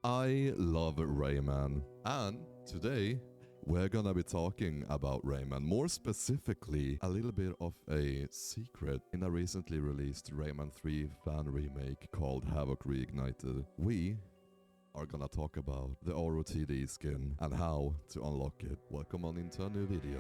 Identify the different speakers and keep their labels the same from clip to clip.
Speaker 1: I love Rayman, and today we're gonna be talking about Rayman. More specifically, a little bit of a secret in a recently released Rayman 3 fan remake called Havoc Reignited. We are gonna talk about the ROTD skin and how to unlock it. Welcome on into a new video.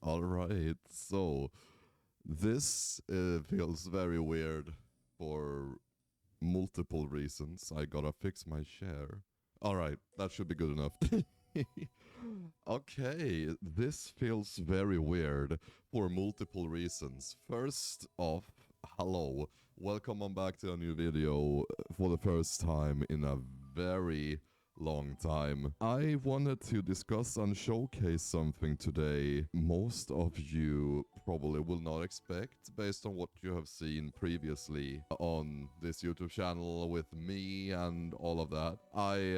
Speaker 1: Alright, so this feels very weird for multiple reasons. I gotta fix my share. Alright, that should be good enough. Okay, this feels very weird for multiple reasons. First off, hello. Welcome on back to a new video for the first time in a very long time. I wanted to discuss and showcase something today most of you probably will not expect based on what you have seen previously on this YouTube channel with me and all of that. I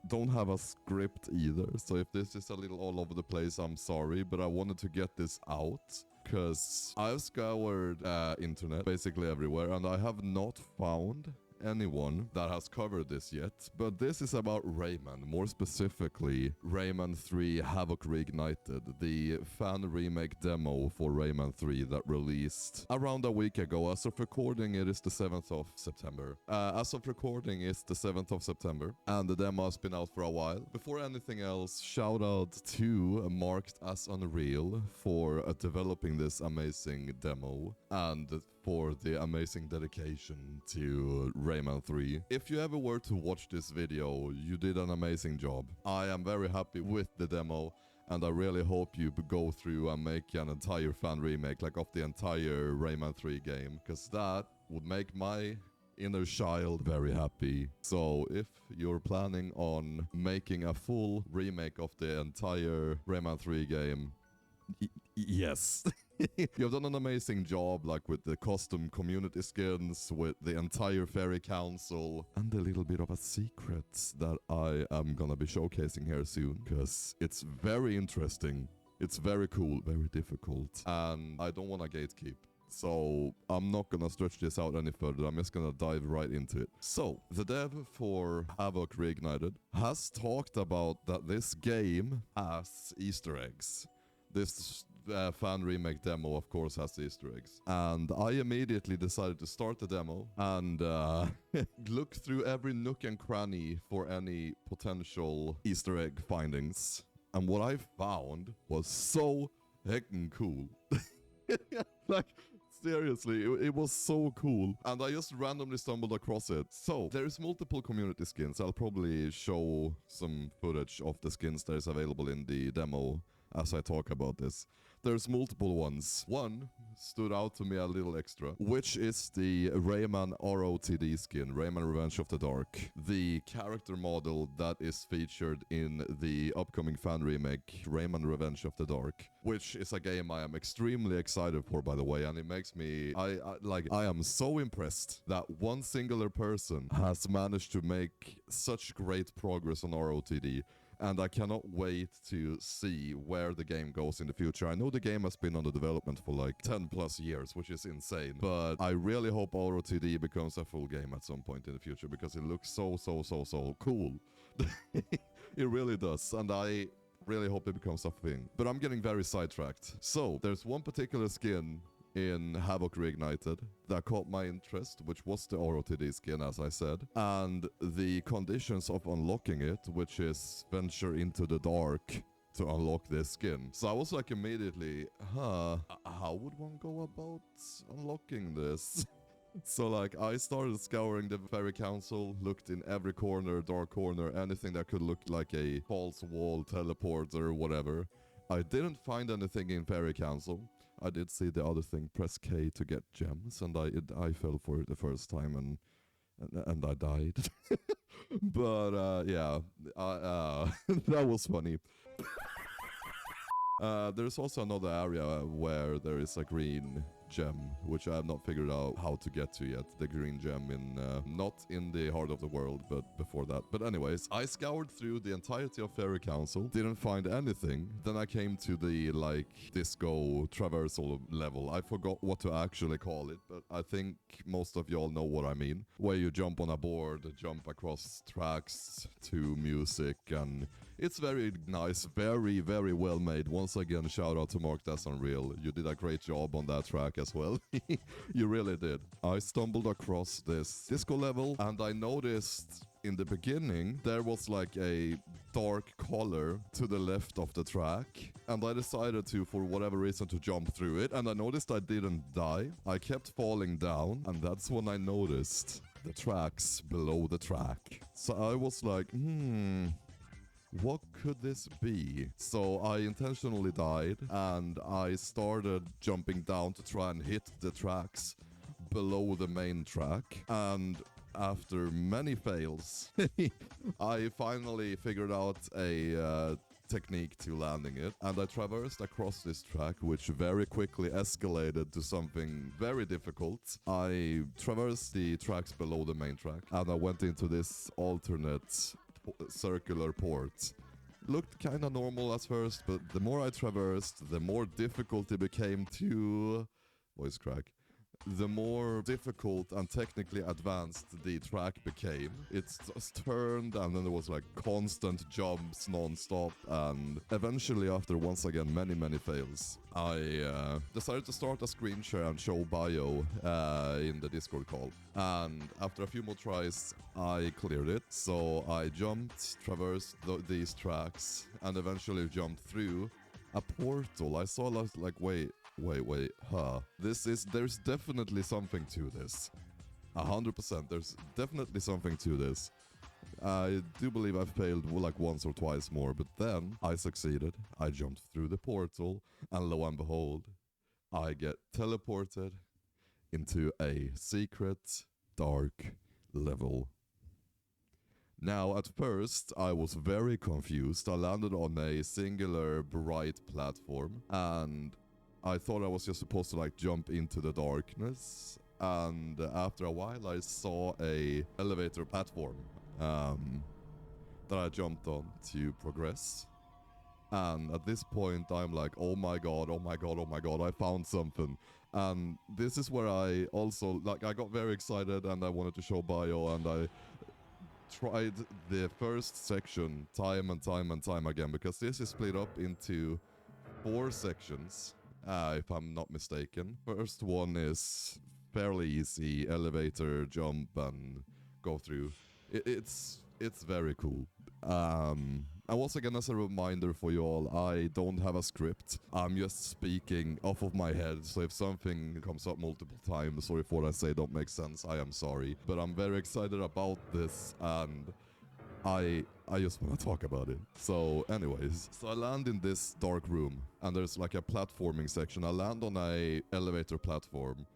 Speaker 1: don't have a script either, so if this is a little all over the place, I'm sorry, but I wanted to get this out because I've scoured internet basically everywhere and I have not found anyone that has covered this yet, but this is about Rayman, more specifically Rayman 3 Havoc Reignited, the fan remake demo for Rayman 3 that released around a week ago. As of recording, it is the 7th of September. As of recording, it's the 7th of September, and the demo has been out for a while. Before anything else, shout out to Marked as Unreal for developing this amazing demo and for the amazing dedication to Rayman 3. If you ever were to watch this video, you did an amazing job. I am very happy with the demo, and I really hope you go through and make an entire fan remake, like of the entire Rayman 3 game, because that would make my inner child very happy. So if you're planning on making a full remake of the entire Rayman 3 game, yes. You've done an amazing job, like with the custom community skins, with the entire fairy council, and a little bit of a secret that I am gonna be showcasing here soon, because it's very interesting, it's very cool, very difficult, and I don't wanna gatekeep. So I'm not gonna stretch this out any further, I'm just gonna dive right into it. So, the dev for Havoc Reignited has talked about that this game has Easter eggs. This fan remake demo, of course, has Easter eggs. And I immediately decided to start the demo and look through every nook and cranny for any potential Easter egg findings. And what I found was so heckin' cool. Like, seriously, it was so cool. And I just randomly stumbled across it. So, there's multiple community skins. I'll probably show some footage of the skins that is available in the demo as I talk about this. There's multiple ones. One stood out to me a little extra, which is the Rayman ROTD skin, Rayman Revenge of the Dark. The character model that is featured in the upcoming fan remake, Rayman Revenge of the Dark, which is a game I am extremely excited for, by the way, and it makes me, I am so impressed that one singular person has managed to make such great progress on ROTD. And I cannot wait to see where the game goes in the future. I know the game has been under development for like 10 plus years, which is insane. But I really hope ROTD becomes a full game at some point in the future because it looks so cool. It really does. And I really hope it becomes a thing. But I'm getting very sidetracked. So, there's one particular skin in Havoc Reignited that caught my interest, which was the ROTD skin, as I said, and the conditions of unlocking it, which is venture into the dark to unlock this skin. So I was like immediately, how would one go about unlocking this? So like I started scouring the fairy council, looked in every corner, dark corner, anything that could look like a false wall, teleport or whatever. I didn't find anything in fairy council. I did see the other thing, press K to get gems, and I fell for it the first time, and and I died. But yeah, that was funny. There's also another area where there is a green gem, which I have not figured out how to get to yet. The green gem in, not in the heart of the world, but before that. But anyways, I scoured through the entirety of Fairy Council, didn't find anything. Then I came to the, like, disco traversal level. I forgot what to actually call it, but I think most of y'all know what I mean. Where you jump on a board, jump across tracks to music, and it's very nice, very, very well made. Once again, shout out to Mark, that's unreal. You did a great job on that track as well. You really did. I stumbled across this disco level and I noticed in the beginning there was like a dark color to the left of the track, and I decided to, for whatever reason, to jump through it, and I noticed I didn't die. I kept falling down, and that's when I noticed the tracks below the track. So I was like, what could this be? So I intentionally died and I started jumping down to try and hit the tracks below the main track. And after many fails, I finally figured out a technique to landing it, and I traversed across this track, which very quickly escalated to something very difficult. I traversed the tracks below the main track and I went into this alternate circular port. Looked kinda normal at first, but the more I traversed, the more difficult it became to... voice crack. The more difficult and technically advanced the track became. It just turned, and then there was like constant jumps non-stop, and eventually, after once again many fails, I decided to start a screen share and show bio in the Discord call. And after a few more tries, I cleared it. So I jumped, traversed these tracks, and eventually jumped through a portal. I saw like wait, there's definitely something to this. 100%, there's definitely something to this. I do believe I failed like once or twice more, but then I succeeded. I jumped through the portal, and lo and behold, I get teleported into a secret, dark level. Now, at first, I was very confused. I landed on a singular bright platform, and I thought I was just supposed to like jump into the darkness, and after a while I saw a elevator platform that I jumped on to progress. And at this point I'm like, oh my god, I found something. And this is where I also, like, I got very excited and I wanted to show bio, and I tried the first section time and time again, because this is split up into 4 sections. If I'm not mistaken. First one is fairly easy, elevator, jump, and go through. It's very cool. And once again, as a reminder for you all, I don't have a script. I'm just speaking off of my head, so if something comes up multiple times, or if what I say don't make sense, I am sorry. But I'm very excited about this, and I just want to talk about it. So anyways, so I land in this dark room, and there's like a platforming section. I land on a elevator platform.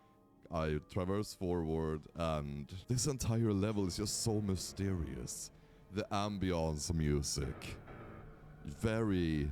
Speaker 1: I traverse forward, and this entire level is just so mysterious. The ambience music, very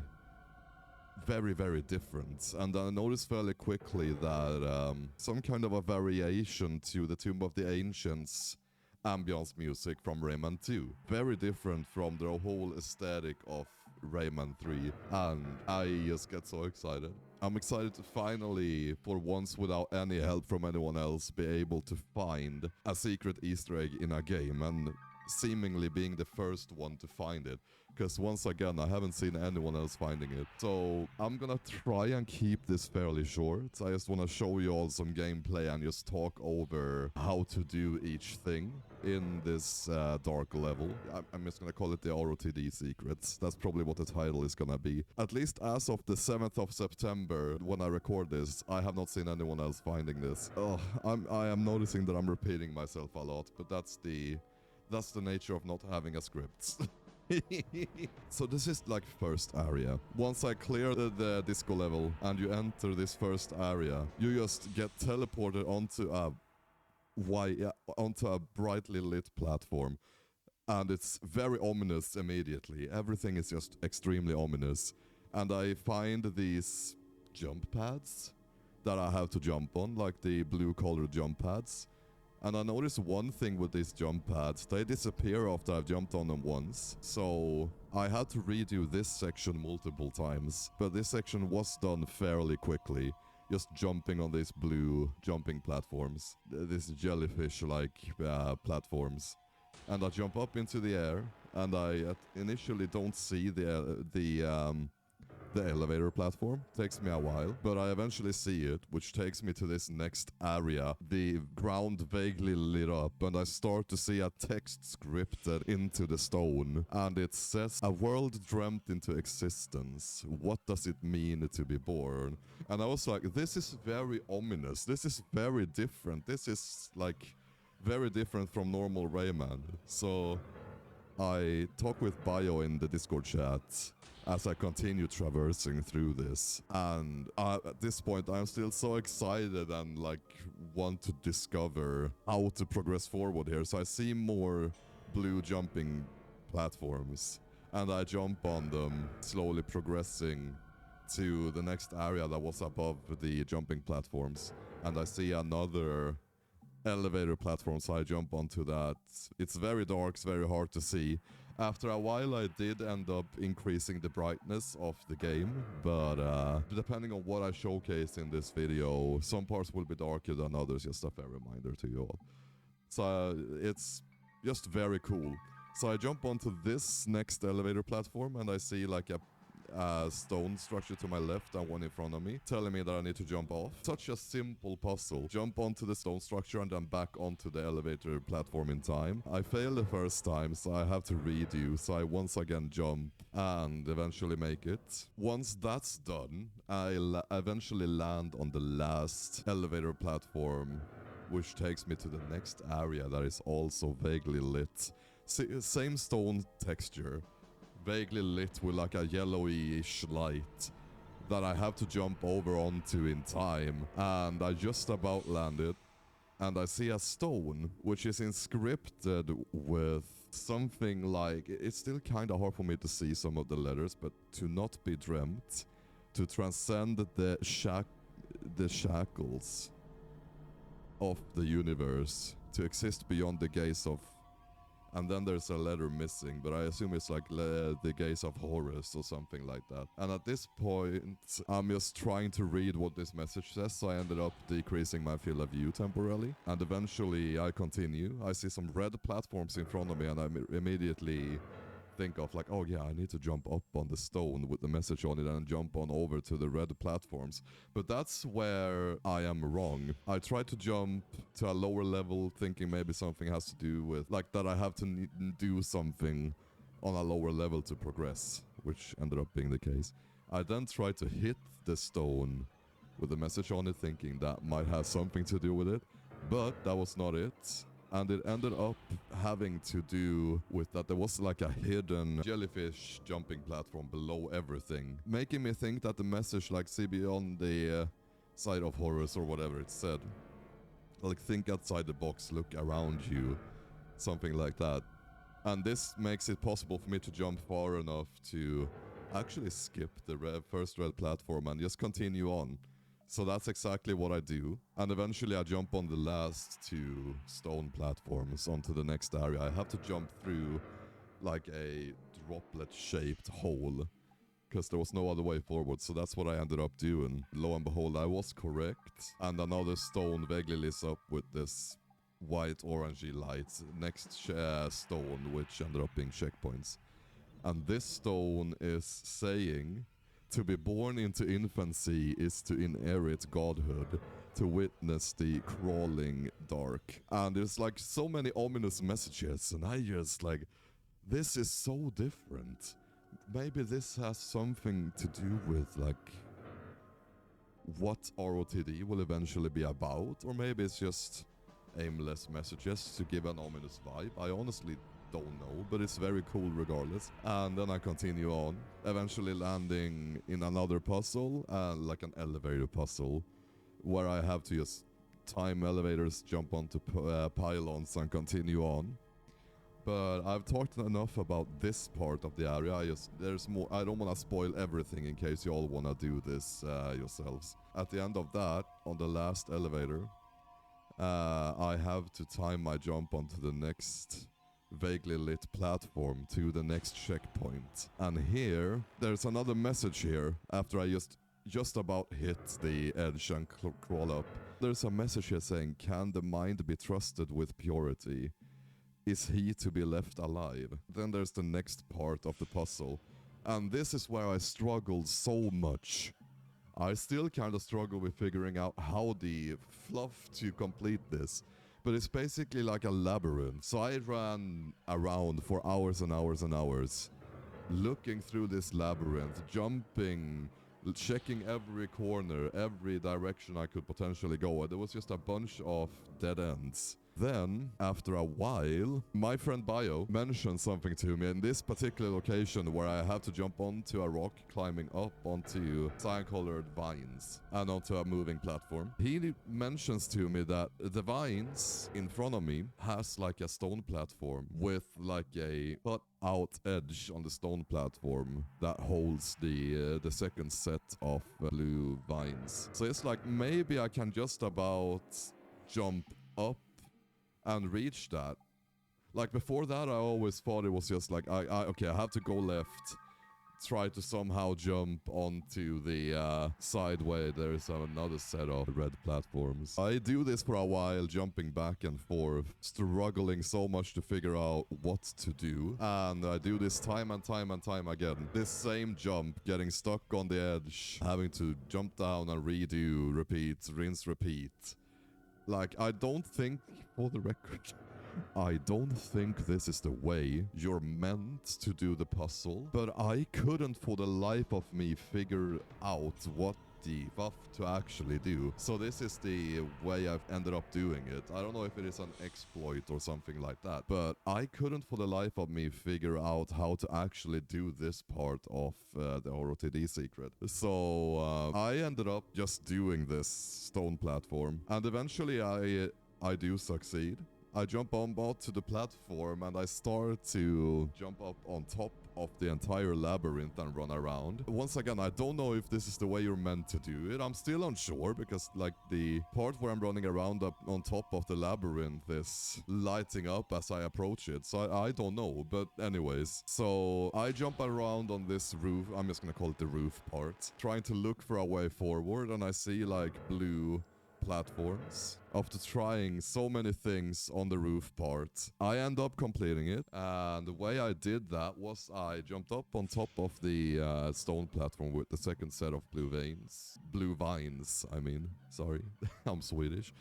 Speaker 1: different. And I noticed fairly quickly that some kind of a variation to the Tomb of the Ancients ambience music from Rayman 2. Very different from the whole aesthetic of Rayman 3, and I just get so excited. I'm excited to finally, for once without any help from anyone else, be able to find a secret Easter egg in a game, and seemingly being the first one to find it. Because once again, I haven't seen anyone else finding it. So I'm gonna try and keep this fairly short. I just wanna show you all some gameplay and just talk over how to do each thing in this dark level. I'm just gonna call it the ROTD secrets. That's probably what the title is gonna be. At least as of the 7th of September, when I record this, I have not seen anyone else finding this. I am noticing that I'm repeating myself a lot, but that's the nature of not having a script. So this is like first area. Once I clear the disco level and you enter this first area, you just get teleported onto a onto a brightly lit platform. And it's very ominous immediately. Everything is just extremely ominous. And I find these jump pads that I have to jump on, like the blue colored jump pads. And I noticed one thing with these jump pads, they disappear after I've jumped on them once. So I had to redo this section multiple times, but this section was done fairly quickly. Just jumping on these blue jumping platforms, these jellyfish-like platforms. And I jump up into the air, and I initially don't see the elevator platform. Takes me a while, but I eventually see it, which takes me to this next area. The ground vaguely lit up, and I start to see a text scripted into the stone, and it says, "A world dreamt into existence. What does it mean to be born?" And I was like, this is very ominous. This is very different. This is like very different from normal Rayman. So I talk with Bio in the Discord chat as I continue traversing through this. And at this point, I'm still so excited and like want to discover how to progress forward here. So I see more blue jumping platforms and I jump on them, slowly progressing to the next area that was above the jumping platforms. And I see another elevator platform, so I jump onto that. It's very dark, it's very hard to see. After a while I did end up increasing the brightness of the game, but depending on what I showcase in this video, some parts will be darker than others, just a fair reminder to you all. So it's just very cool. So I jump onto this next elevator platform and I see like a stone structure to my left and one in front of me, telling me that I need to jump off. Such a simple puzzle. Jump onto the stone structure and then back onto the elevator platform in time. I failed the first time, so I have to redo. So I once again jump and eventually make it. Once that's done, I eventually land on the last elevator platform, which takes me to the next area that is also vaguely lit. Same stone texture, vaguely lit with like a yellowish light that I have to jump over onto in time. And I just about landed and I see a stone which is inscripted with something like, it's still kind of hard for me to see some of the letters, but to not be dreamt, to transcend the shackles of the universe, to exist beyond the gaze of. And then there's a letter missing, but I assume it's like the gaze of Horus or something like that. And at this point, I'm just trying to read what this message says, so I ended up decreasing my field of view temporarily. And eventually I continue. I see some red platforms in front of me and I immediately think of like, oh yeah, I need to jump up on the stone with the message on it and jump on over to the red platforms. But that's where I am wrong. I tried to jump to a lower level thinking maybe something has to do with like that I have to do something on a lower level to progress, which ended up being the case. I then tried to hit the stone with the message on it thinking that might have something to do with it, but that was not it. And it ended up having to do with that there was like a hidden jellyfish jumping platform below everything, making me think that the message like see beyond the side of Horus or whatever it said. Like think outside the box, look around you, something like that. And this makes it possible for me to jump far enough to actually skip the first red platform and just continue on. So that's exactly what I do. And eventually I jump on the last two stone platforms onto the next area. I have to jump through like a droplet-shaped hole because there was no other way forward. So that's what I ended up doing. Lo and behold, I was correct. And another stone vaguely lights up with this white-orangey light. Next stone, which ended up being checkpoints. And this stone is saying, to be born into infancy is to inherit godhood, to witness the crawling dark. And there's like so many ominous messages, and I just like, this is so different. Maybe this has something to do with like what ROTD will eventually be about, or maybe it's just aimless messages to give an ominous vibe. I honestly don't know, but it's very cool regardless. And then I continue on, eventually landing in another puzzle, like an elevator puzzle, where I have to just time elevators, jump onto pylons and continue on. But I've talked enough about this part of the area. There's more. I don't want to spoil everything in case you all want to do this yourselves. At the end of that, on the last elevator, I have to time my jump onto the next vaguely lit platform to the next checkpoint. And here, there's another message here after I just about hit the edge and crawl up. There's a message here saying, "Can the mind be trusted with purity? Is he to be left alive?" Then there's the next part of the puzzle. And this is where I struggled so much. I still kind of struggle with figuring out how the fluff to complete this. But it's basically like a labyrinth. So I ran around for hours and hours and hours, looking through this labyrinth, jumping, checking every corner, every direction I could potentially go. There was just a bunch of dead ends. Then, after a while, my friend Bio mentioned something to me in this particular location where I have to jump onto a rock, climbing up onto cyan-colored vines and onto a moving platform. He mentions to me that the vines in front of me has like a stone platform with like a cut-out edge on the stone platform that holds the second set of blue vines. So it's like maybe I can just about jump up and reach that. Like before that, I always thought it was just like, okay, I have to go left, try to somehow jump onto the side where there is another set of red platforms. I do this for a while, jumping back and forth, struggling so much to figure out what to do. And I do this time and time and time again. This same jump, getting stuck on the edge, having to jump down and redo, repeat, rinse, repeat. Like, I don't think, for the record, I don't think this is the way you're meant to do the puzzle, but I couldn't for the life of me figure out what the buff to actually do. So this is the way I've ended up doing it. I don't know if it is an exploit or something like that, but I couldn't for the life of me figure out how to actually do this part of the ROTD secret. So I ended up just doing this stone platform, and eventually I do succeed. I jump on board to the platform and I start to jump up on top of the entire labyrinth and run around. Once again, I don't know if this is the way you're meant to do it. I'm still unsure because like the part where I'm running around up on top of the labyrinth is lighting up as I approach it. So I don't know, but anyways. So I jump around on this roof. I'm just gonna call it the roof part, trying to look for a way forward, and I see like blue platforms. After trying so many things on the roof part, I end up completing it, and the way I did that was I jumped up on top of the stone platform with the second set of blue vines, I mean, sorry, I'm Swedish.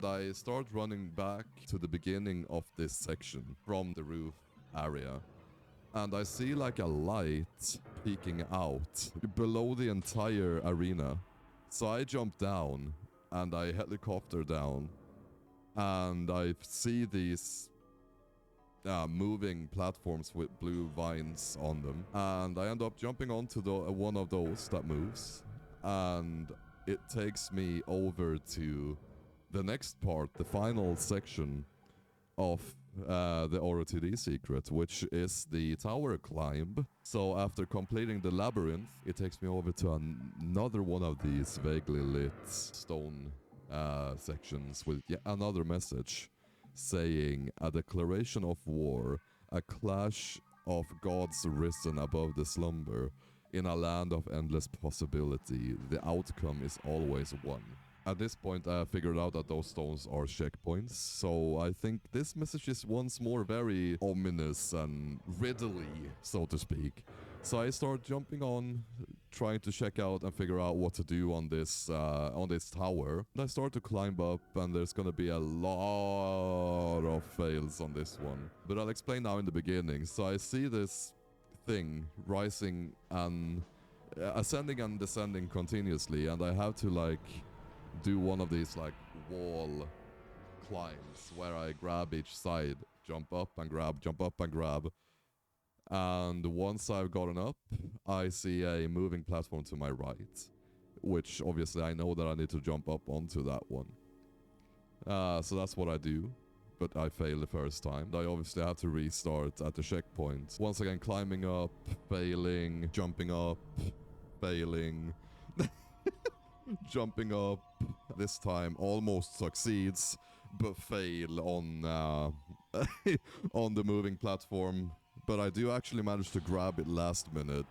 Speaker 1: I start running back to the beginning of this section from the roof area, and I see like a light peeking out below the entire arena. So I jump down and I helicopter down, and I see these moving platforms with blue vines on them, and I end up jumping onto one of those that moves, and it takes me over to the next part, the final section of the ROTD secret, which is the tower climb. So after completing the labyrinth, it takes me over to another one of these vaguely lit stone sections with yet another message saying, "A declaration of war, a clash of gods risen above the slumber. In a land of endless possibility, the outcome is always one." At this point, I figured out that those stones are checkpoints, so I think this message is once more very ominous and riddly, so to speak. So I start jumping on, trying to check out and figure out what to do on this tower. And I start to climb up, and there's gonna be a lot of fails on this one. But I'll explain now in the beginning. So I see this thing rising and ascending and descending continuously, and I have to like do one of these like wall climbs where I grab each side, jump up and grab, jump up and grab. And once I've gotten up, I see a moving platform to my right. which obviously I know that I need to jump up onto that one. So that's what I do. But I failed the first time. I obviously have to restart at the checkpoint. Once again, climbing up, failing, jumping up, failing, jumping up. This time almost succeeds, but fail on on the moving platform. But I do actually manage to grab it last minute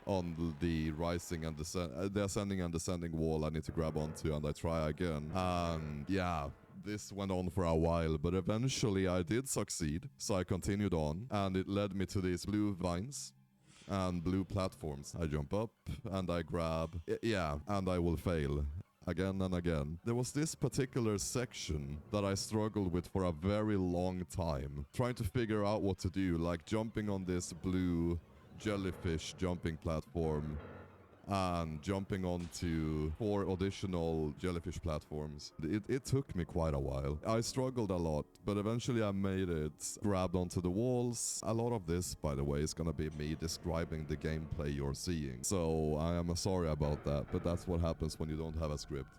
Speaker 1: on the rising and the ascending and descending wall I need to grab onto, and I try again. And yeah, this went on for a while, but eventually I did succeed. So I continued on, and it led me to these blue vines and blue platforms. I jump up and I grab, yeah, and I will fail again and again. There was this particular section that I struggled with for a very long time, trying to figure out what to do, like jumping on this blue jellyfish jumping platform and jumping onto 4 additional jellyfish platforms. It took me quite a while. I struggled a lot, but eventually I made it, grabbed onto the walls. A lot of this, by the way, is gonna be me describing the gameplay you're seeing. So I am sorry about that, but that's what happens when you don't have a script.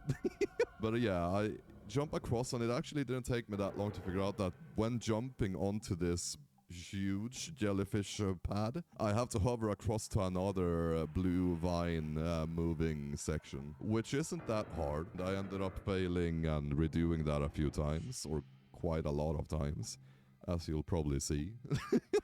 Speaker 1: But yeah, I jump across, and it actually didn't take me that long to figure out that when jumping onto this huge jellyfish pad, I have to hover across to another blue vine moving section, which isn't that hard. I ended up failing and redoing that a few times, or quite a lot of times, as you'll probably see.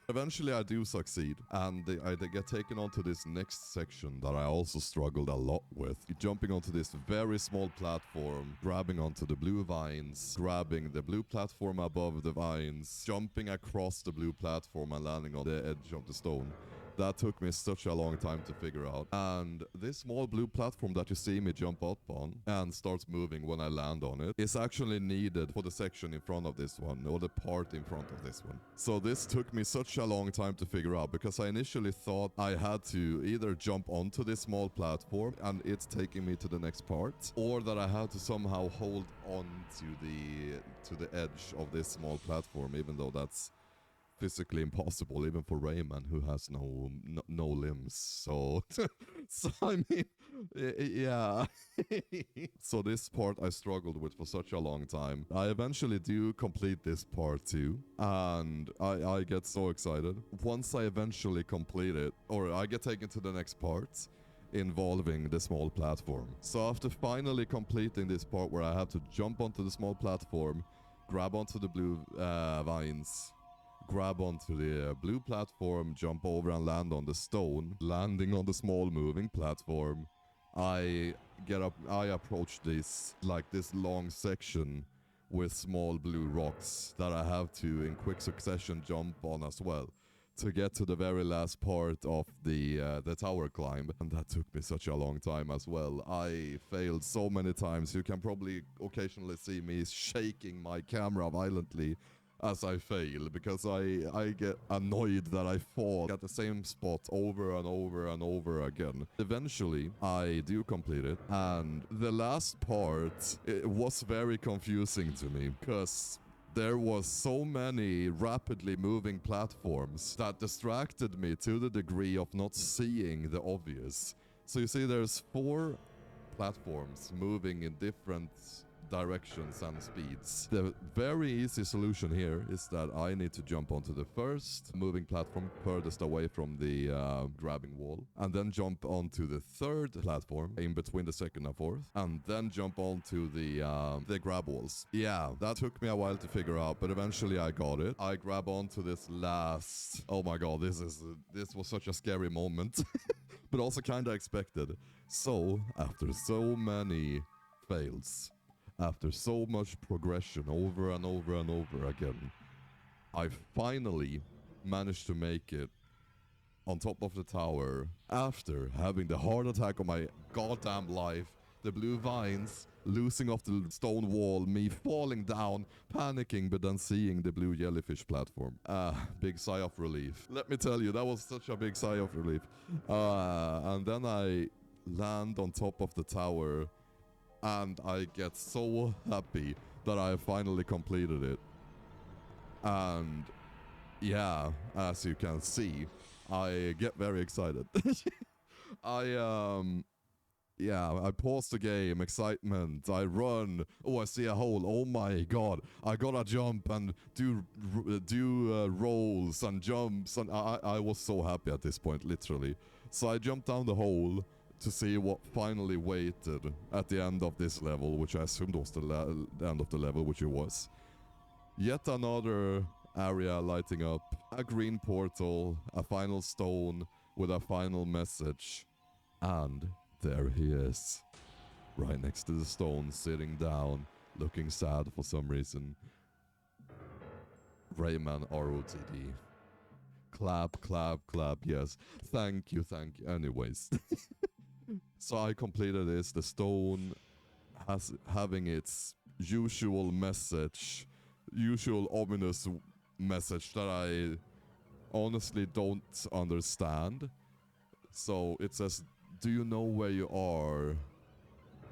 Speaker 1: Eventually I do succeed, and I get taken onto this next section that I also struggled a lot with. Jumping onto this very small platform, grabbing onto the blue vines, grabbing the blue platform above the vines, jumping across the blue platform and landing on the edge of the stone. That took me such a long time to figure out. And this small blue platform that you see me jump up on and starts moving when I land on it is actually needed for the section in front of this one, or the part in front of this one. So this took me such a long time to figure out, because I initially thought I had to either jump onto this small platform and it's taking me to the next part, or that I had to somehow hold on to the edge of this small platform, even though that's physically impossible, even for Rayman, who has no limbs. So, so I mean, yeah. So this part I struggled with for such a long time. I eventually do complete this part too, and I get so excited. Once I eventually complete it, or I get taken to the next part involving the small platform. So after finally completing this part where I have to jump onto the small platform, grab onto the blue vines, grab onto the blue platform, jump over and land on the stone, landing on the small moving platform, I approach this long section with small blue rocks that I have to in quick succession jump on as well to get to the very last part of the tower climb. And that took me such a long time as well. I failed so many times. You can probably occasionally see me shaking my camera violently as I fail, because I get annoyed that I fall at the same spot over and over and over again. Eventually, I do complete it, and the last part, it was very confusing to me, because there was so many rapidly moving platforms that distracted me to the degree of not seeing the obvious. So you see, there's 4 platforms moving in different directions and speeds. The very easy solution here is that I need to jump onto the first moving platform furthest away from the grabbing wall, and then jump onto the third platform in between the second and fourth, and then jump onto the grab walls. Yeah, that took me a while to figure out, but eventually I got it. I grab onto this last... Oh my god, this was such a scary moment, but also kind of expected. So, after so many fails, after so much progression over and over and over again, I finally managed to make it on top of the tower after having the heart attack of my goddamn life, the blue vines losing off the stone wall, me falling down, panicking, but then seeing the blue jellyfish platform. Big sigh of relief. Let me tell you, that was such a big sigh of relief. And then I land on top of the tower, and I get so happy that I finally completed it. And yeah, as you can see, I get very excited. yeah, I pause the game, excitement, I run, oh, I see a hole, oh my god, I gotta jump and do rolls and jumps, and I was so happy at this point, literally. So I jumped down the hole to see what finally waited at the end of this level, which I assumed was the end of the level, which it was. Yet another area lighting up, a green portal, a final stone with a final message, and there he is, right next to the stone, sitting down, looking sad for some reason. Rayman ROTD. Clap, clap, clap, yes. Thank you, thank you. Anyways. So I completed this. The stone having its usual message, usual ominous message that I honestly don't understand. So it says, do you know where you are?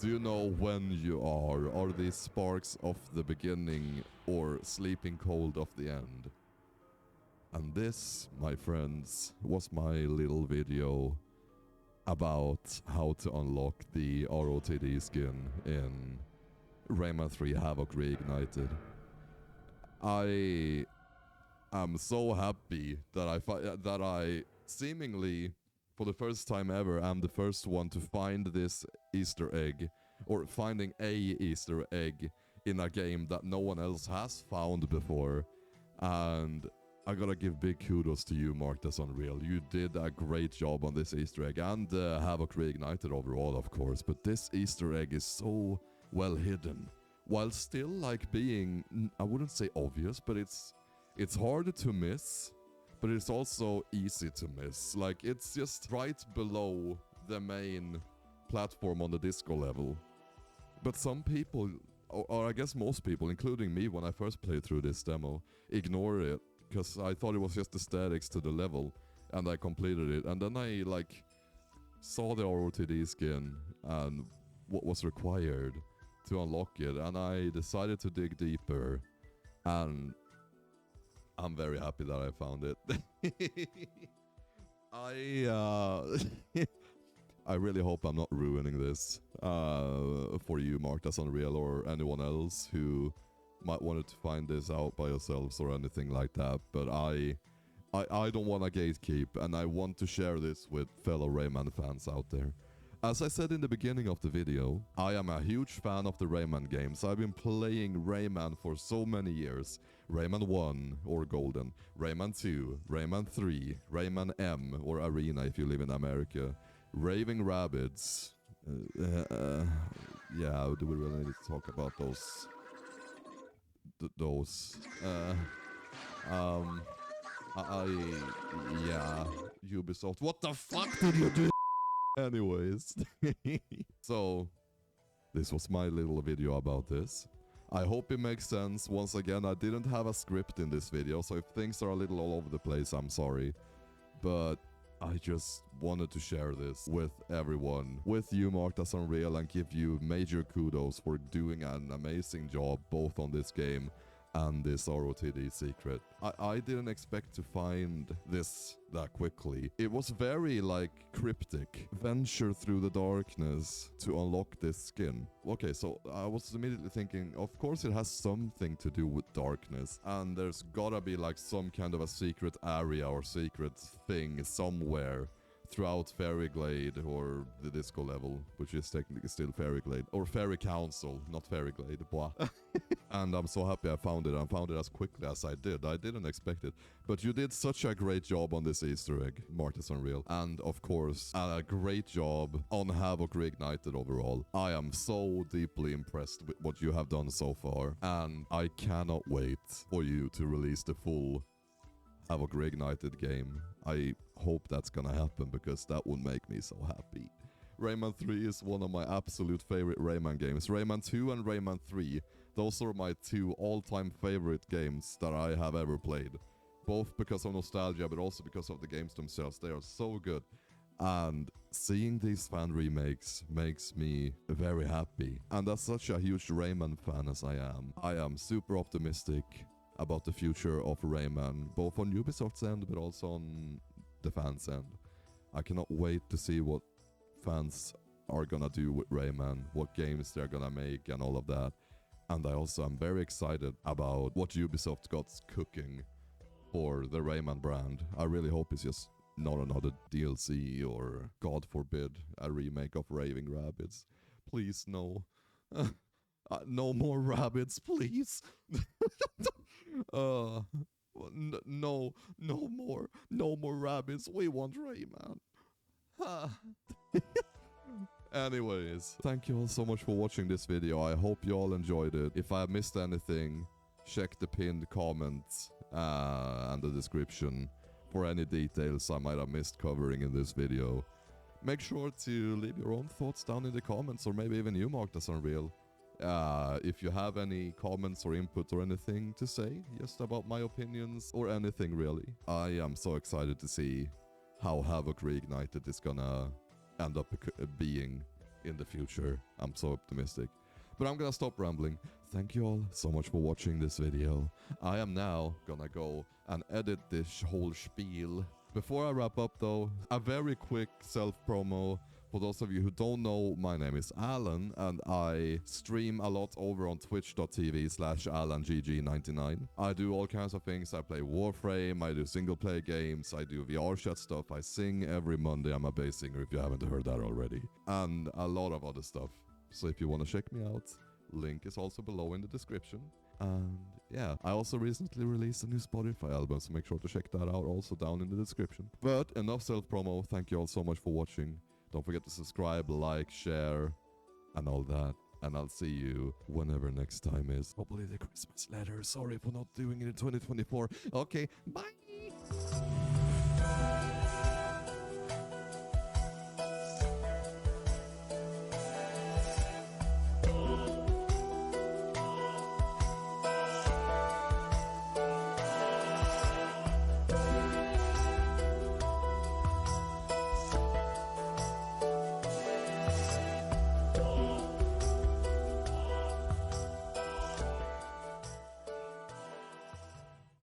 Speaker 1: Do you know when you are? Are these sparks of the beginning or sleeping cold of the end? And this, my friends, was my little video about how to unlock the ROTD skin in Rayman 3 Havoc Reignited. I am so happy that I seemingly, for the first time ever, am the first one to find this Easter egg, or finding a Easter egg in a game that no one else has found before. And I gotta give big kudos to you, Mark, that's Unreal. You did a great job on this Easter egg, and Havoc Reignited overall, of course. But this Easter egg is so well hidden, while still like being, I wouldn't say obvious, but it's harder to miss, but it's also easy to miss. Like, it's just right below the main platform on the disco level. But some people, or I guess most people, including me when I first played through this demo, ignore it, because I thought it was just the statics to the level, and I completed it. And then I, like, saw the ROTD skin and what was required to unlock it, and I decided to dig deeper, and I'm very happy that I found it. I really hope I'm not ruining this for you, Mark, that's Unreal, or anyone else who might want to find this out by yourselves or anything like that. But I don't want to gatekeep, and I want to share this with fellow Rayman fans out there. As I said in the beginning of the video, I am a huge fan of the Rayman games. I've been playing Rayman for so many years. Rayman 1, or Golden, Rayman 2, Rayman 3, Rayman M, or Arena if you live in America, Raving Rabbids. Yeah, do we really need to talk about those? Yeah, Ubisoft. What the fuck did you do? Anyways, so this was my little video about this. I hope it makes sense. Once again, I didn't have a script in this video, so if things are a little all over the place, I'm sorry. But I just wanted to share this with everyone, with you, Mark, that's Unreal, and give you major kudos for doing an amazing job both on this game and this ROTD secret. I didn't expect to find this that quickly. It was very, like, cryptic. Venture through the darkness to unlock this skin. Okay, so I was immediately thinking, of course it has something to do with darkness, and there's gotta be like some kind of a secret area or secret thing somewhere throughout Fairy Glade, or the disco level, which is technically still Fairy Glade, or Fairy Council, not Fairy Glade, blah. And I'm so happy I found it, and found it as quickly as I did. I didn't expect it, but you did such a great job on this Easter egg, Marcus Unreal, and of course, a great job on Havoc Reignited overall. I am so deeply impressed with what you have done so far, and I cannot wait for you to release the full Havoc Reignited game. I hope that's gonna happen, because that would make me so happy. Rayman 3 is one of my absolute favorite Rayman games. Rayman 2 and Rayman 3, those are my two all-time favorite games that I have ever played. Both because of nostalgia, but also because of the games themselves. They are so good. And seeing these fan remakes makes me very happy. And as such a huge Rayman fan as I am super optimistic about the future of Rayman, both on Ubisoft's end, but also on the fans' end. I cannot wait to see what fans are gonna do with Rayman, what games they're gonna make and all of that. And I also am very excited about what Ubisoft got cooking for the Rayman brand. I really hope it's just not another DLC or, God forbid, a remake of Raving Rabbids. Please, no. No more rabbits, please. No, no more rabbits. We want Rayman. Anyways, thank you all so much for watching this video. I hope you all enjoyed it. If I missed anything, check the pinned comments and the description for any details I might have missed covering in this video. Make sure to leave your own thoughts down in the comments, or maybe even you marked as unreal. If you have any comments or input or anything to say, just about my opinions or anything really. I am so excited to see how Havoc Reignited is gonna end up being in the future. I'm so optimistic. But I'm gonna stop rambling. Thank you all so much for watching this video. I am now gonna go and edit this whole spiel. Before I wrap up though, a very quick self-promo. For those of you who don't know, my name is Alan and I stream a lot over on twitch.tv/AlanGG99. I do all kinds of things. I play Warframe, I do single player games, I do VR chat stuff, I sing every Monday. I'm a bass singer if you haven't heard that already. And a lot of other stuff. So if you want to check me out, link is also below in the description. And yeah, I also recently released a new Spotify album, so make sure to check that out also down in the description. But enough self-promo. Thank you all so much for watching. Don't forget to subscribe, like, share, and all that. And I'll see you whenever next time is. Probably the Christmas letter. Sorry for not doing it in 2024. Okay, bye!